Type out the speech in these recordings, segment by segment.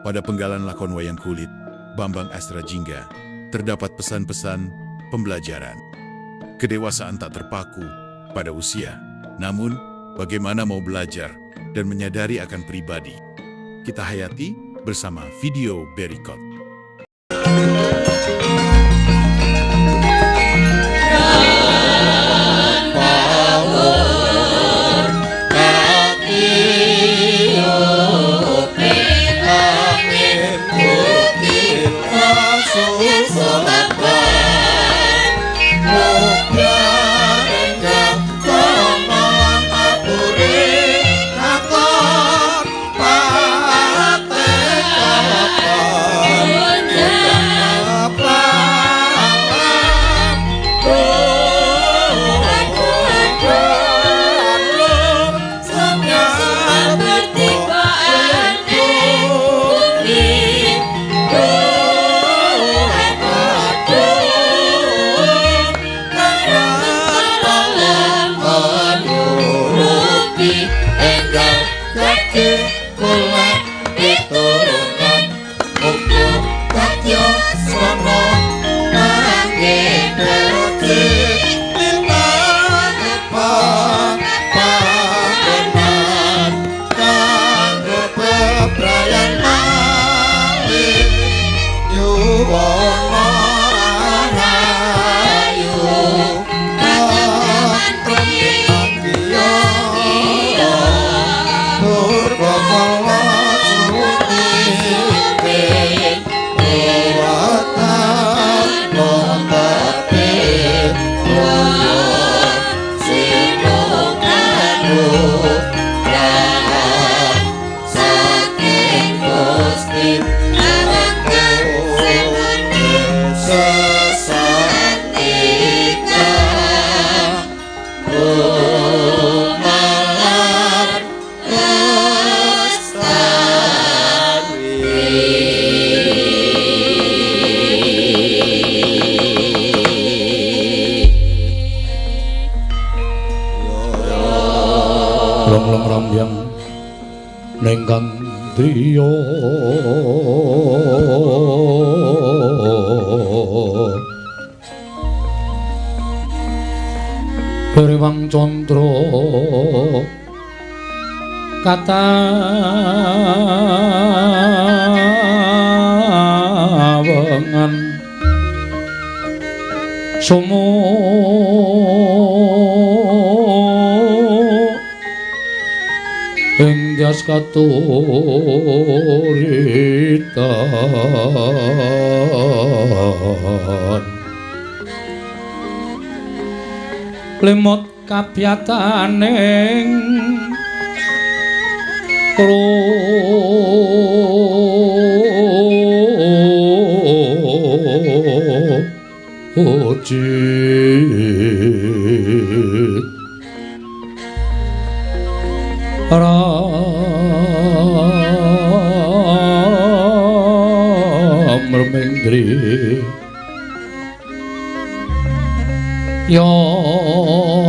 pada penggalan lakon wayang kulit Bambang Astrajingga terdapat pesan-pesan pembelajaran. Kedewasaan tak terpaku pada usia, namun bagaimana mau belajar dan menyadari akan pribadi. Kita hayati bersama video berikut. Nenggang driya Rewang Candra katawengan sumo Endas katuritan lemot kabyataning krujit Ramendri Yama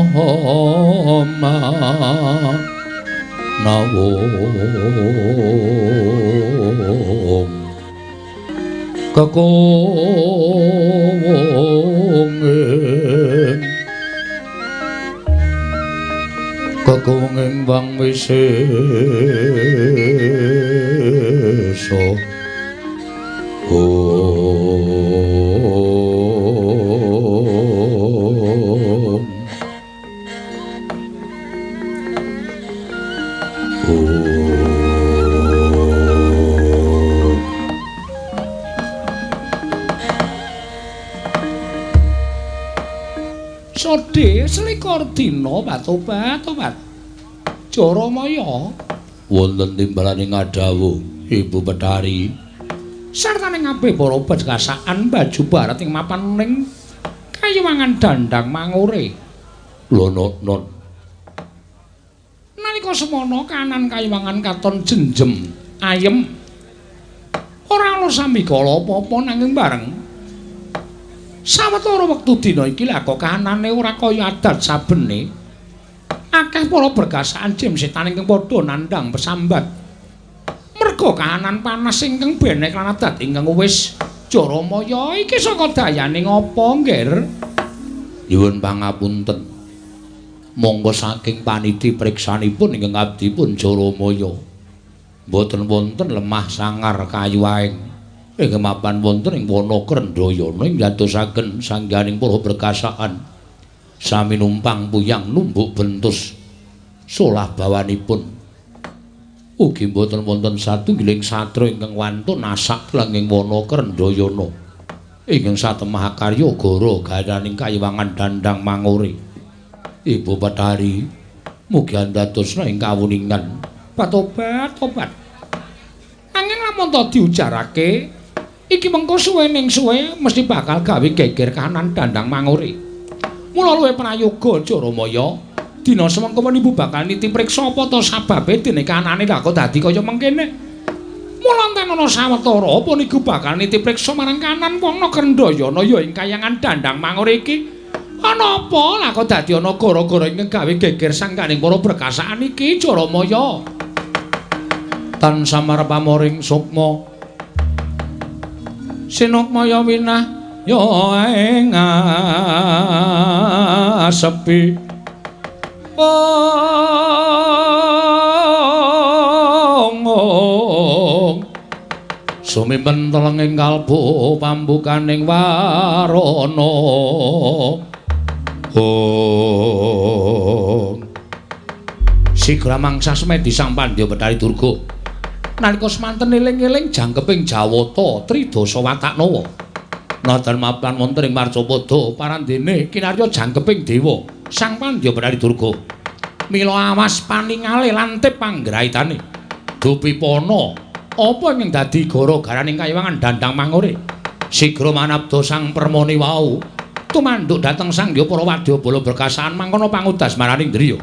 Nawong Kakunging Wang Wisesa Sode selikur dina Patobat Jaramaya wonten timbalaning Ngadawu Ibu Pedari sartane ngabeh para begasaan baju barat ing mapan ning kayuwangan dandang mangure lho non nalika semana kanan kayuwangan katon jenjem ayem ora ana sambikala apa-apa nanging bareng sawetara wektu dina iki lha kok kahanane ora kaya adat sabene. Akeh para bergasaan jim setan ingkang padha nandhang pesambat. amarga kahanan panas ingkang benek lan adat ingkang wis Jaramaya iki saka dayaning apa, Nggir? Nyuwun pangapunten. Monggo saking paniti priksanipun ingkang abdi pun Jaramaya. Mboten wonten lemah sangar kayuwaing. Ingkang mapan wonten ing wana Krendayana ing dadosaken sangganing para berkasaan. Sami numpang puyang numbuk bentus solah bawanipun. Ugi mboten wonten satunggiling satra ingkang wantun nasak langing wana Krendayana ingkang satemah karya gara garaning kayiwangan Dandang Mangore. Ibu Bathari mugi andadosna ing kawuningan Patobat. Anging lamun to diujarake iki mengko suwe ning suwe mesti bakal gawe geger kahanan Dandang Mangore. Mula luwih prayoga Jaramaya dina semengko menipu bakal niti priksa apa to sababe dene kanane lha kok dadi kaya mengkene. Mula enten ana sawetara apa niku bakal niti priksa marang kanan wana Krendayana ya ing kayangan Dandang Mangore iki. Ana apa lha kok dadi ana gara-gara ingkang gawe geger sangganing para berkasaan iki Jaramaya. Tan samarpamoring sukma Sinukmaya winah ya ing sepi. Sumimpen telenging kalbu pambukaning warana. Sigra mangsa semedi Sang Pandya Bathari Durga. Nalika semanten eling-eling jangkeping Jawata Tridasa Wataknawa. Nadan mapan wonten ing Marcapada parandene kinarya jangkeping dewa Sang Pandya Bathari Durga. Mila awas paningale lantip panggraitane. Dupipana apa ingkang dadi gara-garaning kayiwangan Dandang Mangore. Sigra manabda Sang Permoni wau tumanduk dhateng Sangya para wadyabala berkasaan mangkono pangudas maraning driya.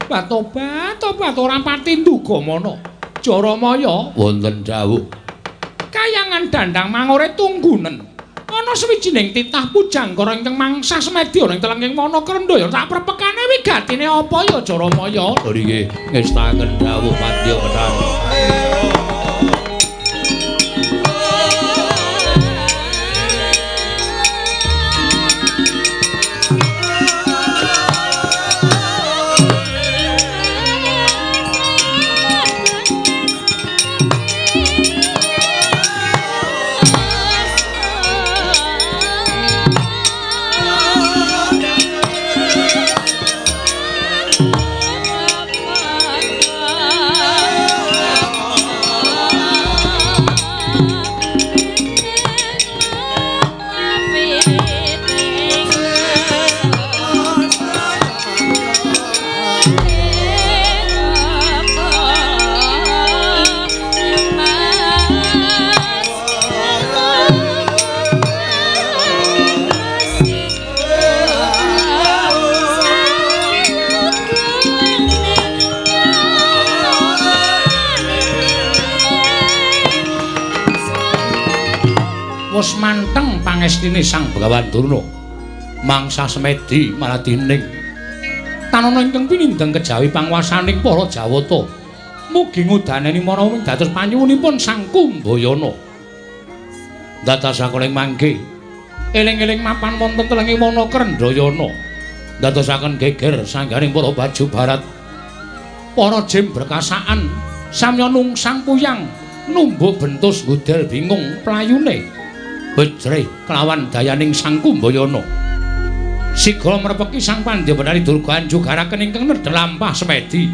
Patobat ora pati nduga mana. Jaramaya wonten dawuh. Kayangan Dandang Mangore tunggunen. Ana sawijining titah pujangkara ingkang mangsa semedi ana ing telenging wana Krendaya. Tak prepekane wigatine apa ya Jaramaya? Nggih, ngestaken dawuh Pandya Bathari. Wus manteng pangestine Sang Begawan Durna. Mangsa semedi maladining tanana ingkang pinindeng kejawi panguwasaning para Jawata. Mugi ngudaneni manawa dados panyuwunipun Sang Kumbayana. Dadosaken mangke eling-eling mapan wonten telenging wana Krendayana. Dadosaken geger sangganing para baju barat. Para jim berkasaan samya nungsang puyang numbuk bentus ngudel bingung playune. Bejreh kelawan dayaning Sang Kumbayana. Sigra mrepeki Sang Pandya Bathari Durga anjugaraken ingkang nedhel lampah semedi.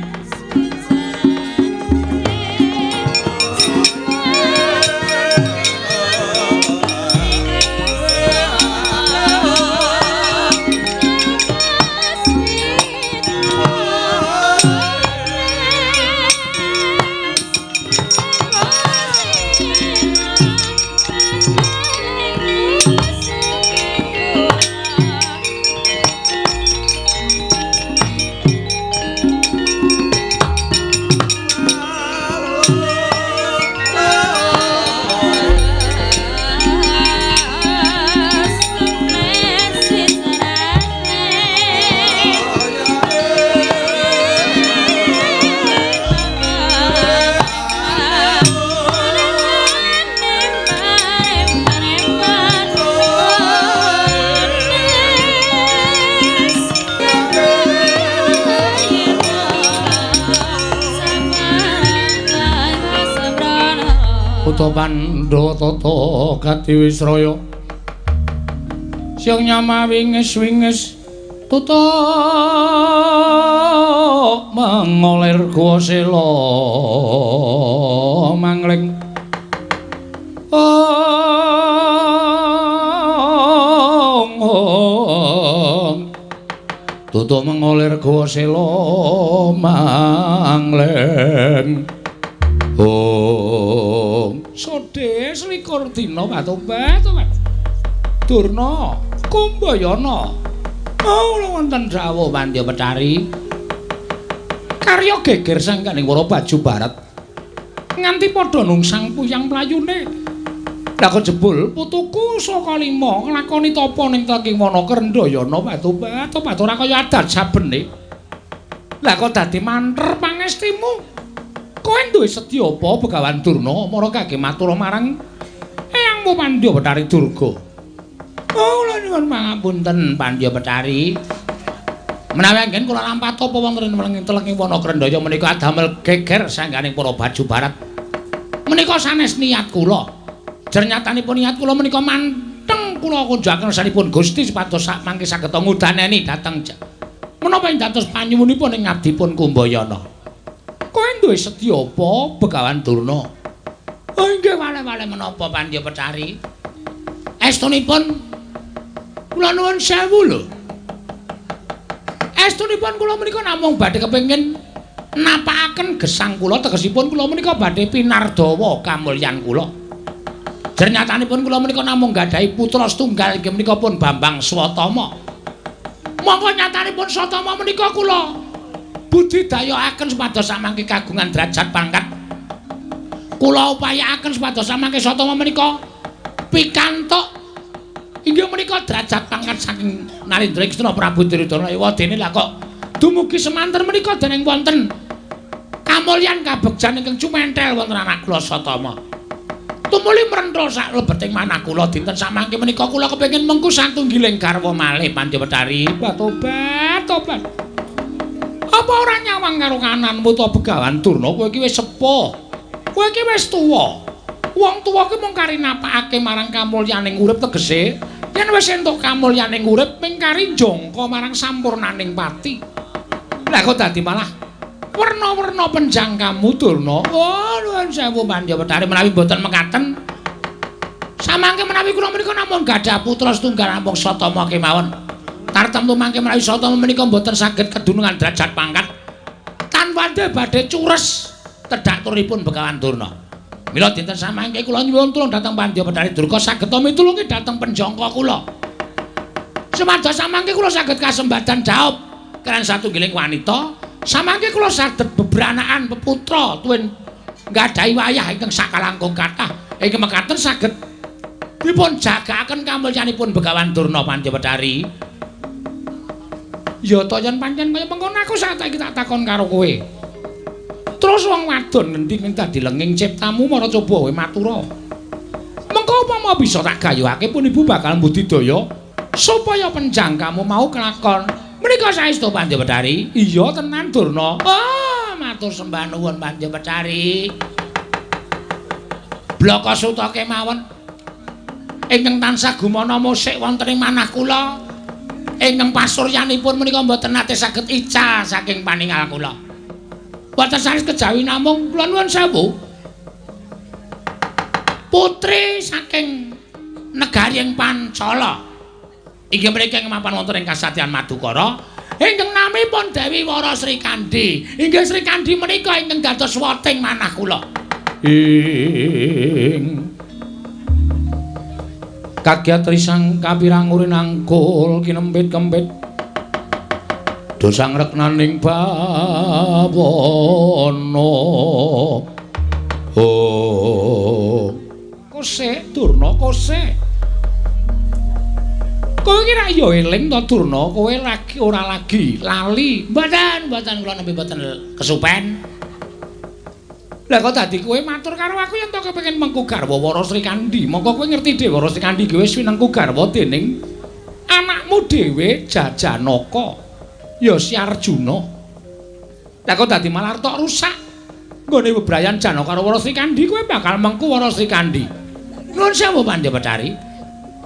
Putra Pandhawa tata Kadiwisraya Sing nyama wingis-wingis tuta mengolir guwa sela mangling tuta mengolir guwa sela mangling Sode selikur dina Patobat Durna Kumbayana wonten dawuh Pandya Betari karya geger sangkaning para baju barat nganti padha nungsang puyang playune lah kok jebul putuku saka lima nglakoni tapa ning Tlaking Wana Krendayana Patobat ora kaya adat sabene lah kok dadi manter pangestimu kowe duwe sedya apa Begawan Durna mara kangge matur marang eyangmu Pandya Betari Durga kula nyuwun pangapunten Pandya Betari. Menawi anggen kula lampah tapa wonten ing Tlaking Wana Krendaya menika adamel geger sangganing para baju barat. Menika sanes niat kula. Jernyatanipun niat kula menika manteng kula kunjaken sanipun Gusti supados mangke saged ngudaneni dhateng menapa ing dados panyuwunipun ing ngabdipun Kumbayana. Kowe duwe sedya apa Begawan Durna? Oh nggih wale-wale menapa Pandya Betari? Estunipun kula nuwun sewu lho. Estunipun kula menika namung badhe kepengin napakaken gesang kula tegesipun kula menika badhe pinardawa kamulyan kula. Jernyatanipun kula menika namung gadhahi putra setunggal inggih menika pun Bambang Swatama. Monggo nyatanipun Swatama menika kula budidayaaken supados samangke kagungan derajat pangkat. Kula upayaaken supados samangke Swatama menika pikantuk inggih menika derajat pangkat saking Narendra Krisna Prabu Duryudana ewadene lah kok dumugi semanten menika dening wonten kamulyan kabegjan ingkang cumentel wonten anak kula Swatama. Tumuli mrentol sak lebeting manah kula dinten samangke menika kula kepengin mengku satunggiling garwa malih Pandya Betari. Tobat. Apa ora nyawang karo kananmu to Begawan Durna kowe iki wis sepuh. Kowe iki wis tuwa. Wong tuwa ki mung kari napakake marang kamulyaning urip tegese yen wis entuk kamulyaning urip ming kari jangka marang sampurnaning pati. Lah kok dadi malah werna-werna penjangkamu Durna. Oh nuwun sewu Pandya Betari menawi boten mekaten. Samangke menawi kula menika namung gadah putra setunggal namung Swatama kemawon. Tartemtu mangke menawi Swatama menika boten saged kedunungan derajat pangkat. Tanpa badhe cures tedhak turipun Begawan Durna. Mila dinten samangke kula nyuwun tulung dhateng Pandya Betari Durga saged mitulungi dhateng penjangka kula. Sumados samangke kula saged kasembadan jawab keran satunggiling wanita, samangke kula saged bebranaan peputra tuwin nggadahi wayah ingkang sakalangkung kathah. Ingkang mekaten saged dipun jagaken kamulyanipun Begawan Durna Pandya Betari. Ya to yen pancen kaya mengkono aku saiki tak takon karo kowe. Terus wong wadon ngendi ing dadi lenging ciptamu mara coba kowe matura. Mengko upama bisa tak gayuhake pun ibu bakal mbudidaya supaya penjangkamu mau kelakon. Menika saestu Pandya Betari. Iya tenan Durna. Matur sembah nuwun Pandya Betari. Blaka suta kemawon ingkang tansah gumana musik wonten ing manah kula. Ingkang pasuryanipun menika mboten nate saged ical saking paningal kula. Boten sanes kejawi namung kula nuwun sewu. Putri saking negari ing Pancala. Inggih menika mapan wonten ing Kasatyan Madukara ingkang namipun Dewi Wara Srikandhi. Inggih Srikandhi menika ingkang dados wating manah kula. Kagyat risang kapirangurin angkul kinempit-kempit dosang reknaning bawana. Kose Durna kose. Kowe iki ra ya eling to Durna, kowe lagi ora lagi lali. Mboten kula nembe mboten kesupen. Lah kok dadi kowe matur karo aku yen to kepengin mengku garwa Wara Srikandhi. Monggo kowe ngerti dhewe Wara Srikandhi ki wis winengku garwa dening anakmu dhewe Jajanaka. Ya si Arjuna. Lah kok dadi malah tok rusak. nggone bebrayan Janaka karo Wara Srikandhi kowe bakal mengku Wara Srikandhi. Nuwun sewu Pandya Betari.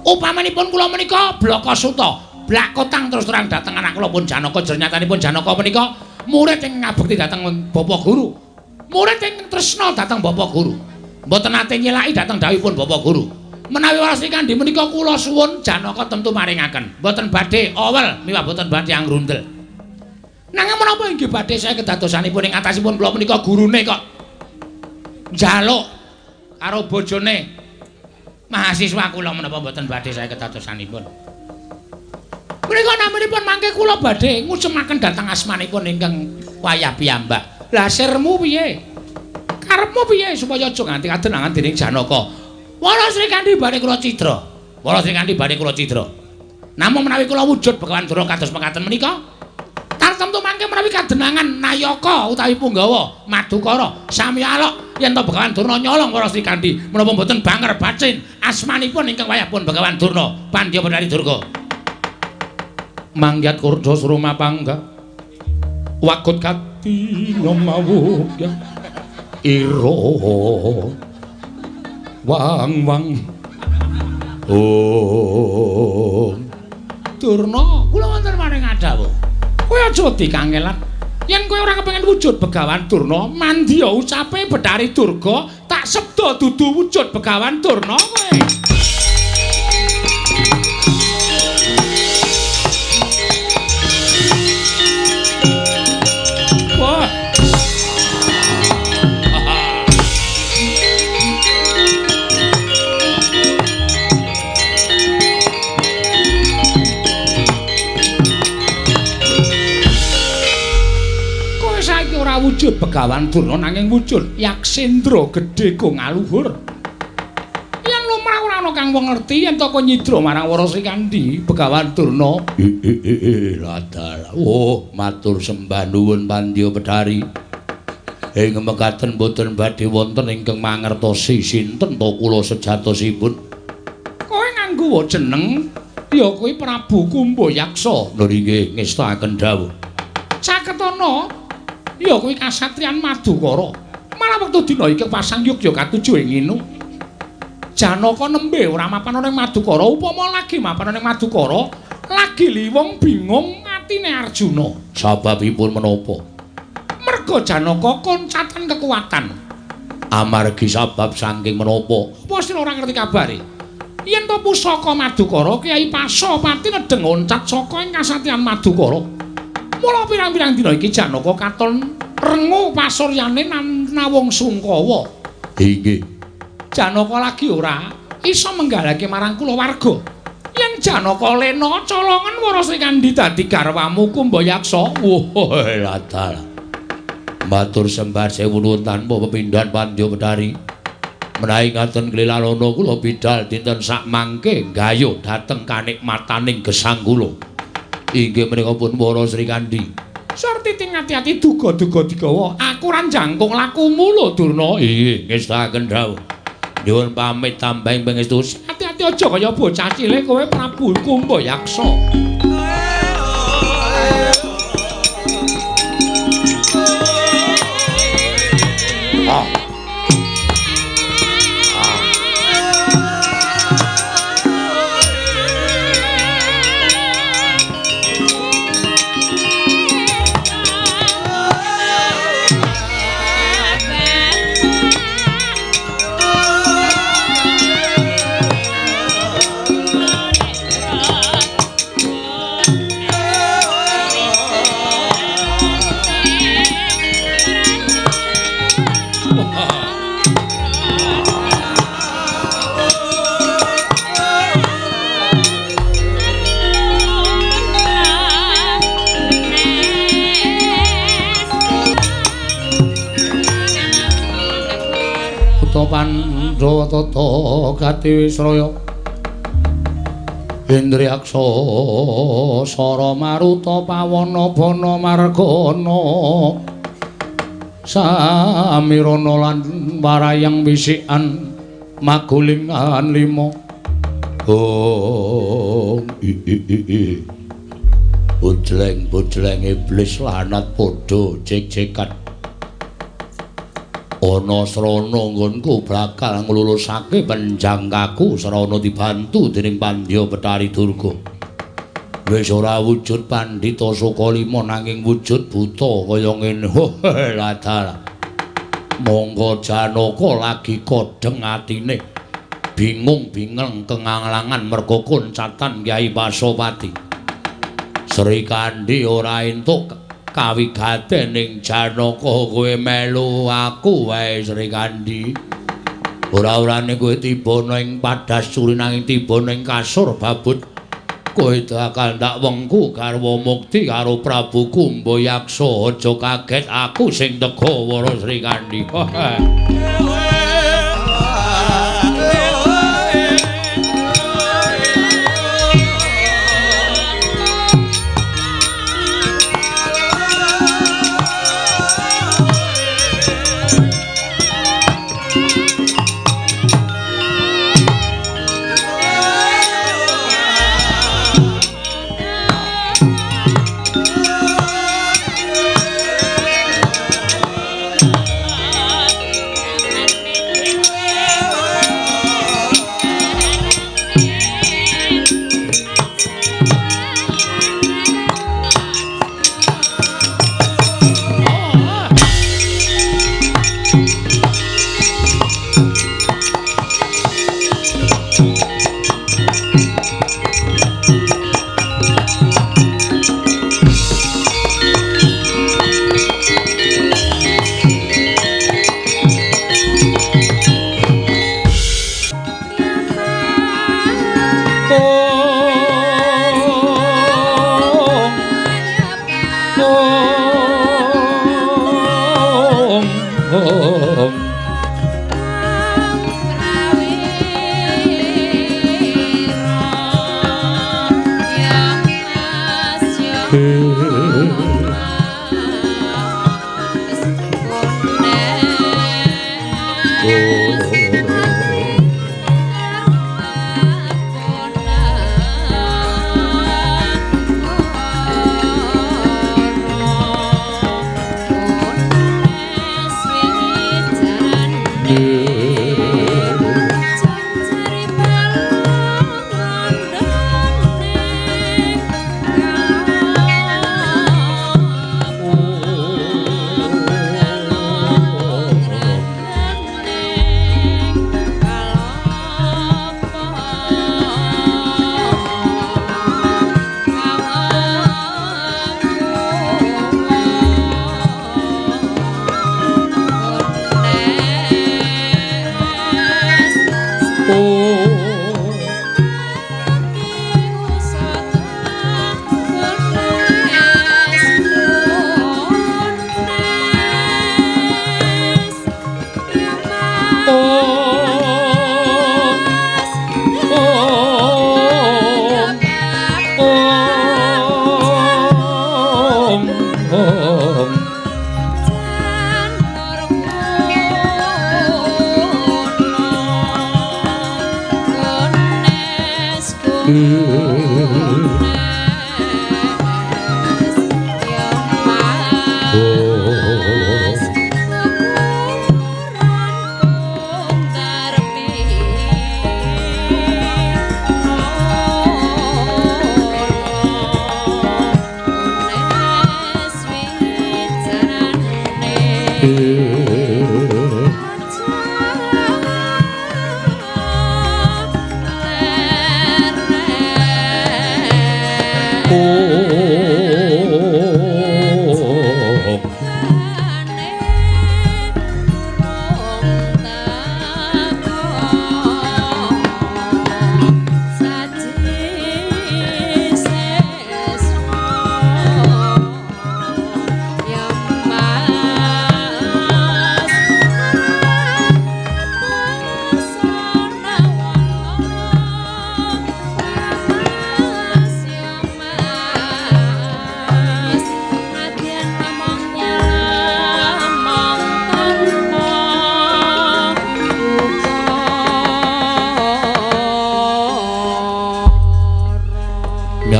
Upamanipun kula menika Blaka Suta, Blakotang terus terang dhateng anak kula pun Janaka jernyatanipun Janaka menika murid ingkang ngabekti dhateng Bapak Guru. Murid ingkang tresna dhateng Bapak Guru. Mboten nate nyelaki dhateng dawuhipun Bapak Guru. Menawi Wara Srikandhi menika kula suwun Janaka tentu maringaken. Mboten badhe owel miwah mboten badhe angrundel. Nanging menapa inggih badhe saya kedadosanipun ing atasipun kula menika gurune kok njaluk karo bojone mahasiswa kula menapa mboten badhe saya kedadosanipun. Menika namanipun mangke kula badhe ngusemaken dhateng asmanipun ingkang wayah piyambak. Lah sirmu piye? Karepmu piye supaya aja nganti kadenangan dening Janaka? Wara Srikandhi badhe kula cidra. Wara Srikandhi badhe kula cidra. Namung menawi kula wujud Begawan Durna kados mekaten menika tartemtu mangke menawi kadenangan Nayaka utawi Punggawa Madukara sami alok yen to Begawan Durna nyolong Wara Srikandhi menapa mboten banger bacin asmanipun ingkang wayahipun Begawan Durna Pandya Betari Durga. Mangyat kurda suruma pangga wakut kati nomawugya ira wang wang Durna kula wonten maring adhawu kowe aja dikangelan yen kowe ora kepengin wujud Begawan Durna mandya ucape Betari Durga tak sebda dudu wujud Begawan Durna kowe. Wah ora wujud Begawan Durna nanging wujud Yaksendra gedhe go ngaluhur. Yen lumrah ora ana kang wong ngerti yen to kowe nyidra marang Wara Srikandhi Begawan Durna. Ladal. Oh, matur sembah nuwun Pandya Betari. Ing mekaten boten badhe wonten ingkang mangertosi sinten to kula sejatosipun. Kowe nganggo jeneng ya kowe Prabu Kumbayaksa. Lho nggih ngestakaken dawuh. Caketana ya kuwi kasatriyan Madukara. Malah wektu dina iki pasang Yogya katujuh ing nginu. Janaka nembe ora mapan ning Madukara, upama lagi mapan ning Madukara, lagi liwung bingung atine Arjuna. Sababipun menapa? Merga Janaka koncatan kekuatan. Amargi sabab saking menapa? Apa sira ora ngerti kabare? Yen to pusaka Madukara, Kyai Pasopati nedeng oncat saka ing kasatriyan Madukara. Mula pirang-pirang dina iki Janaka katon rengu pasuryane nawung Sungkawa. Inggih. Janaka lagi ora iso menggalake marang kula warga. Yen Janaka lena colongan Wara Srikandhi dadi garwamu Kumbayaksa. Wah, ladal. Matur sembah sewu nuwun tanpa pepindhan Pandya Betari. Menawi ngaten Klilalana kula bidhal dinten sak mangke gayuh dhateng kanikmataning gesang kula. Inggih menika pun Wara Srikandhi. Sarti ting ati-ati duga-duga digawa. Aku ora njangkung lakumu lho Durna. Inggih, ngestakaken dawuh. Nyuwun pamit tambahing pangestu. Ati-ati aja kaya bocah cilik kowe Prabu Kumbayaksa. Pandhawa tata Gatiwisraya Indriyaksa Sara Maruta Pawana Bana Margana Samirana lan Warayang Wisikan Magulingan 5. Oh Bujleng-bujleng iblis lanat padha jek-jekan ana srana nggonku bakal nglulusake penjangkaku srana dibantu dening Pandya Betari Durga. Wis ora wujud Pandhita Sukalima nanging wujud buta kaya ngene. Ladal. Monggo Janaka lagi kodheng atine. Bingung-bingung kenganglangan merga koncatan Kyai Pasopati. Sri Kandi ora entuk kawigaten ning Janaka kowe melu aku wae Sri Kandi. Ora-orane kowe tiba ning Padasuri nanging tiba ning kasur babut. Kowe bakal ndak wengku garwa mukti karo Prabu Kumbayaksa. Aja kaget aku sing teka Wara Sri Kandi.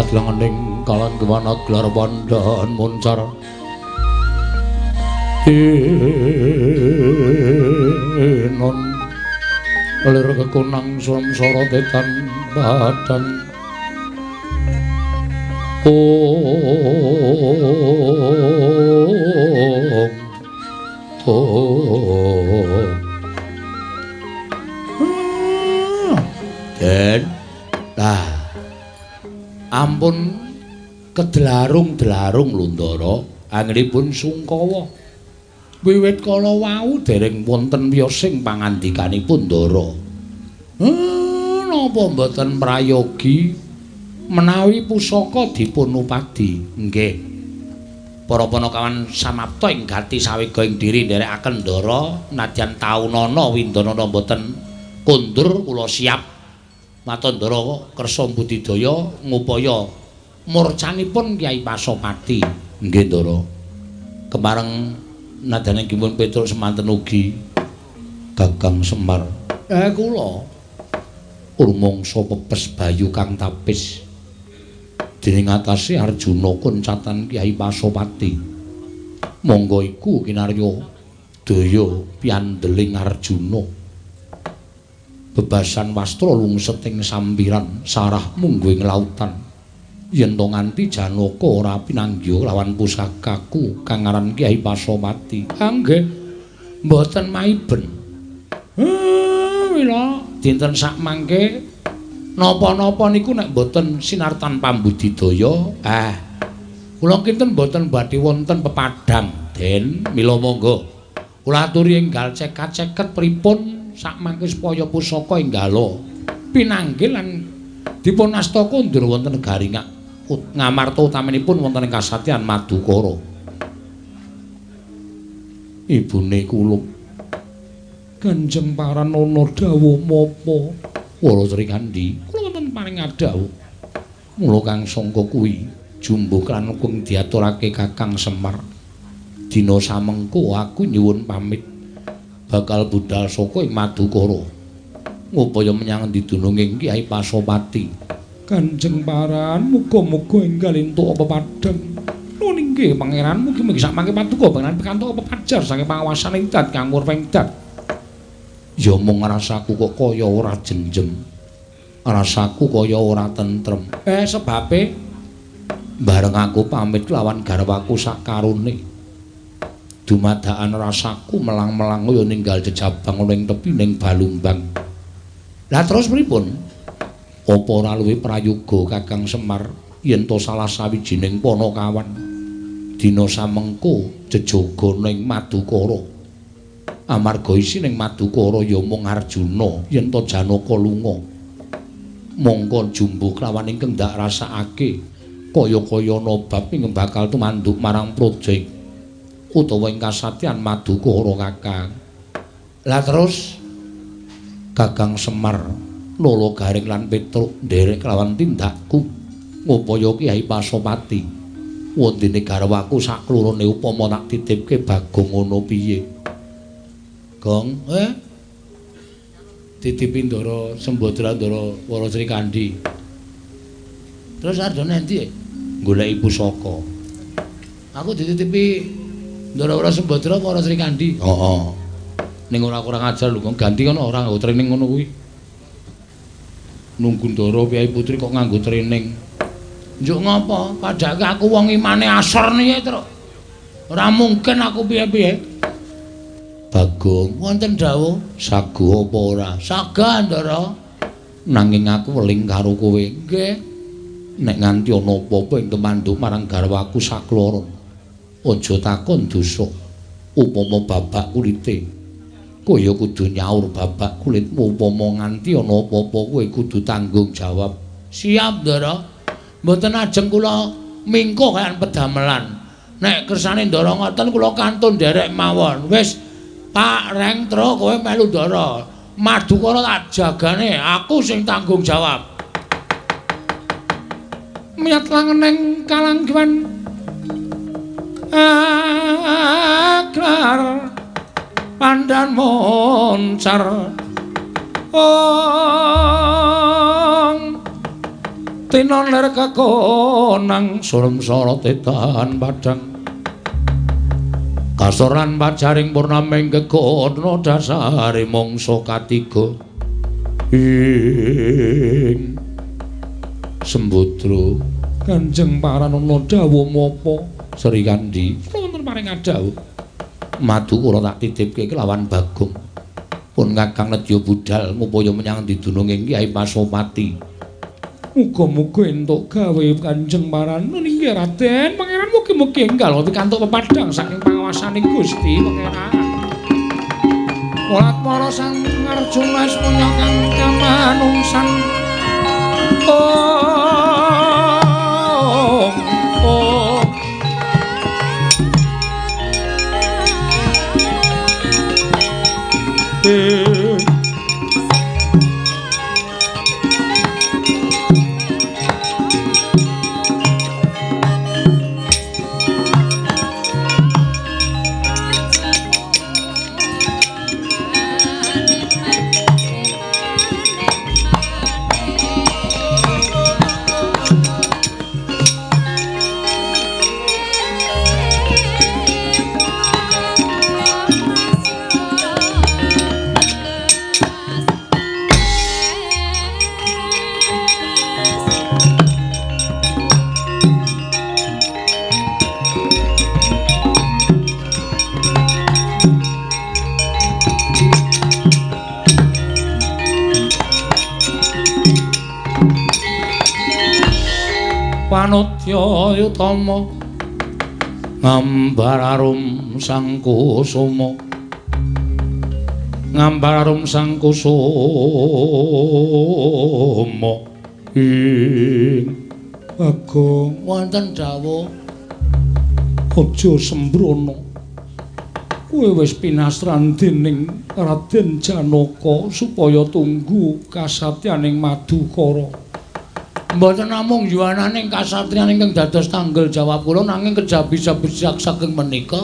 Lengening kalan kewana gelar pandaan muncar lir kekunang samsara tetan padang Den ampun kedlarung-dlarung Lundara anggenipun Sungkawa wiwit kala wau dereng wonten wiyosing pangandikanipun Ndara napa mboten prayogi menawi pusaka dipun upadi nggih para panakawan samapta ing gati sawega ing diri nderekaken Ndara nadyan taunana windanana mboten kundur kula siap matur Ndara kersa budidaya ngupaya murcanipun Kyai Pasopati nggih Ndara kemareng nadyan ingipun petruk semanten ugi Kakang Semar kula urmangsa pepes bayu kang tapis dening atase Arjuna koncatan Kyai Pasopati monggo iku kinarya daya piandeling Arjuna bebasan wastra lungset ing sampiran sarah munggo ing lautan yen to nganti Janaka ora pinanggih lawan pusakaku kang aran Kyai Pasopati nggih mboten maiben mila dinten sak mangke napa-napa niku nek mboten sinartan pambudidaya kula kinten mboten badhe wonten pepadang Den mila monggo kula aturi enggal ceket-ceket pripun sak mangke supaya pusaka enggalo pinanggih lan dipun asta kondur wonten Garingak Ngamarta utaminipun wonten ing kasatyan Madukara ibune kula Kanjeng Paranana dawuh mapa Para Srikandhi kula wonten paring dawuh mula kang sangka kuwi jumbuh kranukung diaturake Kakang Semar dina samengko aku nyuwun pamit bakal budal saka ing Madukara ngupaya menyang didununging Kyai Pasopati Kanjeng Paran muga-muga enggal entuk pepadang nuwun inggih pangeran mugi-mugi sak mangke Paduka pangeran pikantuk pepajar saking pangawasaning dat kang murpeng dat ya mung rasaku kok kaya ora jenjem rasaku kaya ora tentrem sebabe bareng aku pamit lawan garwaku sakarone dumadakan rasaku melang-melang ya ninggal jejabang ning tepining Balumbang. Lah terus pripun? Apa ora luwih prayoga Kakang Semar yen to salah sawijining panakawan dina samengko jejaga ning Madukara. Amarga isi ning Madukara ya mung Arjuna yen to Janaka lunga. Mongko jumbuh kelawan ingkang ndak rasakake kaya-kaya nobab ing bakal tumanduk marang projek utawa ing kasatyan Madukara Kakang. Lah terus Kakang Semar Nala Garing lan Petruk nderek kelawan tindakku ngupaya Kyai Pasopati wondene garwaku saklorone upama tak titipke Bagong ngono piye Gong titipi Ndara Sembadra Ndara Para Srikandhi terus Arjuna endi goleki pusaka aku dititipi Ndara Sembadra Para Srikandhi heeh ning ora kurang ajar lho ganti kono ora nggo training ngono kuwi nunggu Ndara Kyai Putri kok nganggo training njuk ngapa padake aku wong imane asor niku terus ora mungkin aku piye-piye Bagong wonten dawuh sagu apa ora sagah Ndara nanging aku weling karo kowe nggih nek nganti ana apa-apa ing temanduk marang garwaku sakloron aja takon dosa upama babak kulite kaya kudu nyaur babak kulitmu upama nganti ana apa-apa kowe kudu tanggung jawab siap Ndara mboten ajeng kula mingko kayan pedamelan nek kersane Ndara ngoten kula kantun nderek mawon wis Pak Reng Tro kowe melu Ndara Madukara tak jagane aku sing tanggung jawab miyat langeneng kalanggiwan aklar pandan moncar tinon ler kekonang samsara tetan padang kasoran pajaring purnaming gegono dasare mangsa katiga ing Sembodra Kanjeng Paranana dawuh mapa Sri Kandi wonten paring dawuh madu kula tak titipke kelawan Bagong pun Kakang Nedya budal ngupaya menyang didunung ing Kyai Pasopati muga-muga entuk gawe Kanjeng Paranana inggih Raden Pangeran mugi-mugi enggal pikantuk pepadhang saking pangawasaning Gusti Pangeran Walat para sang Arjuna punya kang kamanungsan Panutya utama ngambararum sang kusuma ngambararum sang kusuma ing Bagong wonten dawuh aja sembrono kowe wis pinasran dening Raden Janaka supaya tunggu kasatyaning Madukara mboten namung yuwananing kasatriyan ingkang dados tanggel jawab kula nanging kejabi-jabi saking menika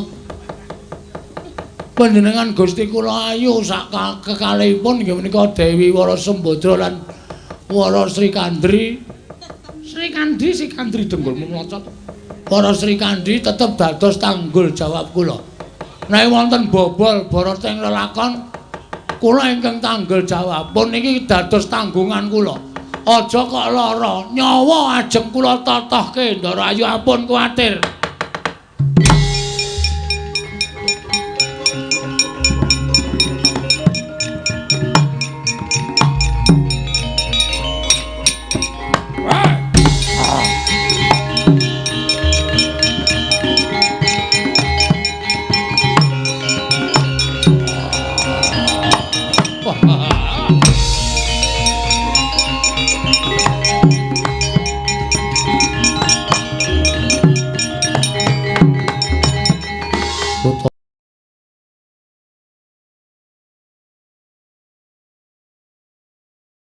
panjenengan Gusti kula ayu sak kekalihipun inggih menika Dewi Wara Sembodra lan Wara Sri Kandri si Kandri denggul mlocot Wara Sri Kandi tetep dados tanggul jawab kula nek wonten bobol barata ing lelakon kula ingkang tanggel jawab pun niki dados tanggungan kula aja kok lara nyawa ajeng kula totohke Ndara Ayu ampun kuwatir